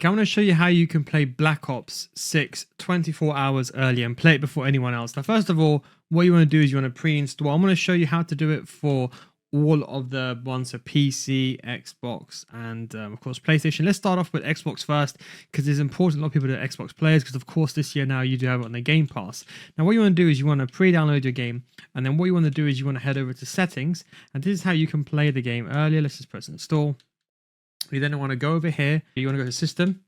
Okay, I want to show you how you can play Black Ops 6 24 hours early and play it before anyone else. Now, first of all, what you want to do is you want to pre-install. I'm going to show you how to do it for all of the ones, so PC, Xbox, and of course PlayStation. Let's start off with Xbox first because it's important a lot of people that are Xbox players because of course this year now you do have it on the Game Pass. Now what you want to do is you want to pre-download your game, and then what you want to do is you want to head over to settings, and this is how you can play the game earlier. Let's just press install. You then want to go over here. You want to go to system.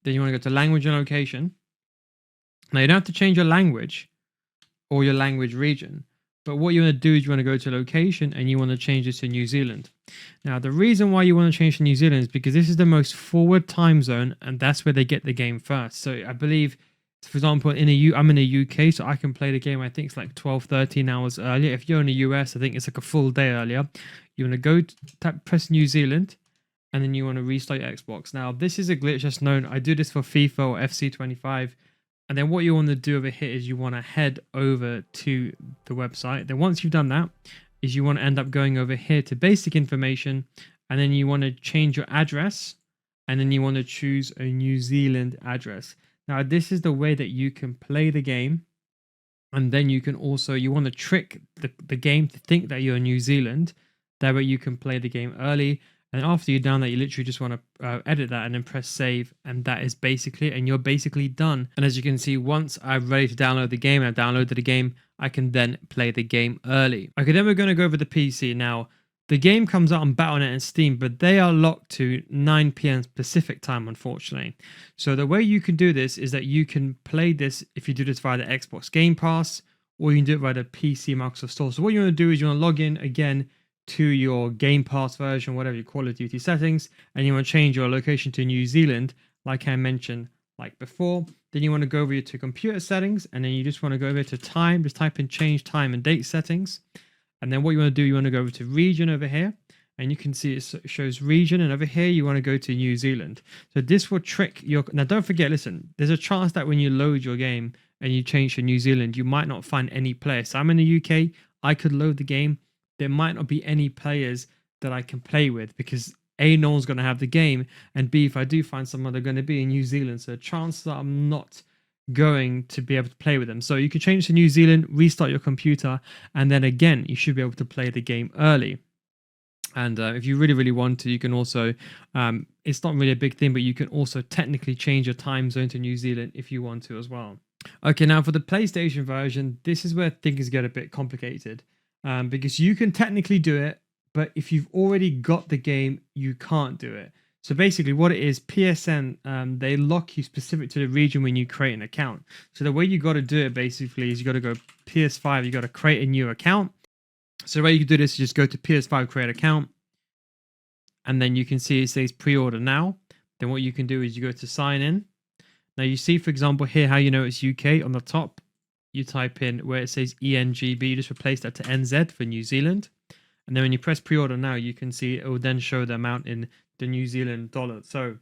Then you want to go to language and location. Now you don't have to change your language or your language region. But what you want to do is you want to go to location and you want to change this to New Zealand. Now the reason why you want to change to New Zealand is because this is the most forward time zone and that's where they get the game first. So I believe, for example, I'm in the UK, so I can play the game, I think it's like 12, 13 hours earlier. If you're in the US, I think it's like a full day earlier. You want to go to press New Zealand. And then you want to restart your Xbox. Now, this is a glitch that's known. I do this for FIFA or FC25. And then what you want to do over here is you want to head over to the website. Then once you've done that, is you want to end up going over here to basic information. And then you want to change your address. And then you want to choose a New Zealand address. Now, this is the way that you can play the game. And then you can also, you want to trick the game to think that you're in New Zealand. That way you can play the game early. And after you're done that, you literally just want to edit that and then press save. And that is basically it. And you're basically done. And as you can see, once I'm ready to download the game, and I've downloaded the game, I can then play the game early. Okay, then we're going to go over the PC. Now, the game comes out on Battle.net and Steam, but they are locked to 9 p.m. Pacific time, unfortunately. So the way you can do this is that you can play this if you do this via the Xbox Game Pass, or you can do it via the PC Microsoft Store. So what you want to do is you want to log in again to your Game Pass version, whatever your Call of Duty settings, and you want to change your location to New Zealand, like I mentioned like before. Then you want to go over to computer settings, and then you just want to go over to time, just type in change time and date settings. And then what you want to do, you want to go over to region over here, and you can see it shows region, and over here you want to go to New Zealand. So this will trick your, now don't forget, listen, there's a chance that when you load your game and you change to New Zealand, you might not find any players. So I'm in the UK, I could load the game, there might not be any players that I can play with because A, no one's going to have the game, and B, if I do find someone, they're going to be in New Zealand. So chances are I'm not going to be able to play with them. So you can change to New Zealand, restart your computer, and then again, you should be able to play the game early. And if you really, really want to, you can also, it's not really a big thing, but you can also technically change your time zone to New Zealand if you want to as well. Okay, now for the PlayStation version, this is where things get a bit complicated. Because you can technically do it, but if you've already got the game, you can't do it. So basically what it is, PSN, they lock you specific to the region when you create an account. So the way you got to do it basically is you got to go PS5, you got to create a new account. So the way you can do this is just go to PS5, create account. And then you can see it says pre-order now. Then what you can do is you go to sign in. Now you see, for example, here how you know it's UK on the top. You type in where it says ENGB, you just replace that to NZ for New Zealand. And then when you press pre-order now, you can see it will then show the amount in the New Zealand dollars. So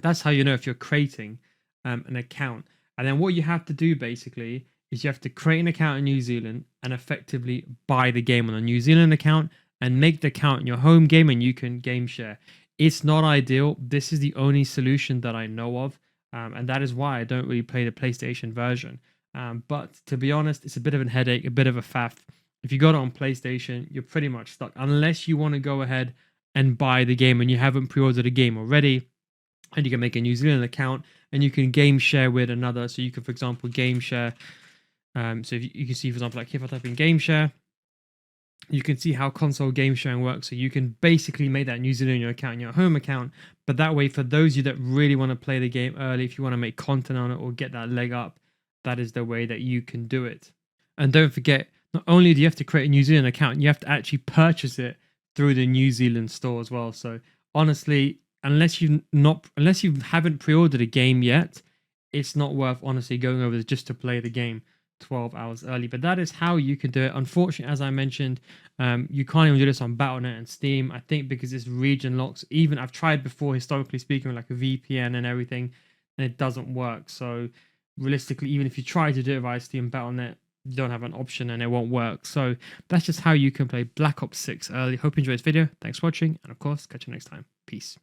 that's how you know if you're creating an account. And then what you have to do basically is you have to create an account in New Zealand and effectively buy the game on a New Zealand account and make the account in your home game, and you can game share. It's not ideal. This is the only solution that I know of. And that is why I don't really play the PlayStation version. But to be honest, it's a bit of a headache, a bit of a faff. If you got it on PlayStation, you're pretty much stuck unless you want to go ahead and buy the game and you haven't pre-ordered a game already. And you can make a New Zealand account and you can game share with another. So you can, for example, game share. So if you can see, for example, like if I type in game share, you can see how console game sharing works. So you can basically make that New Zealand account in your home account. But that way, for those of you that really want to play the game early, if you want to make content on it or get that leg up, that is the way that you can do it. And don't forget, not only do you have to create a New Zealand account, you have to actually purchase it through the New Zealand store as well. So honestly, unless you haven't pre-ordered a game yet, it's not worth honestly going over just to play the game 12 hours early. But that is how you can do it. Unfortunately, as I mentioned, you can't even do this on Battle.net and Steam. I think because it's region locks. Even I've tried before, historically speaking, like a VPN and everything, and it doesn't work. So realistically, even if you try to do it via Steam Battle.net, you don't have an option and it won't work. So that's just how you can play Black Ops 6 early. Hope you enjoyed this video. Thanks for watching, and of course, catch you next time. Peace.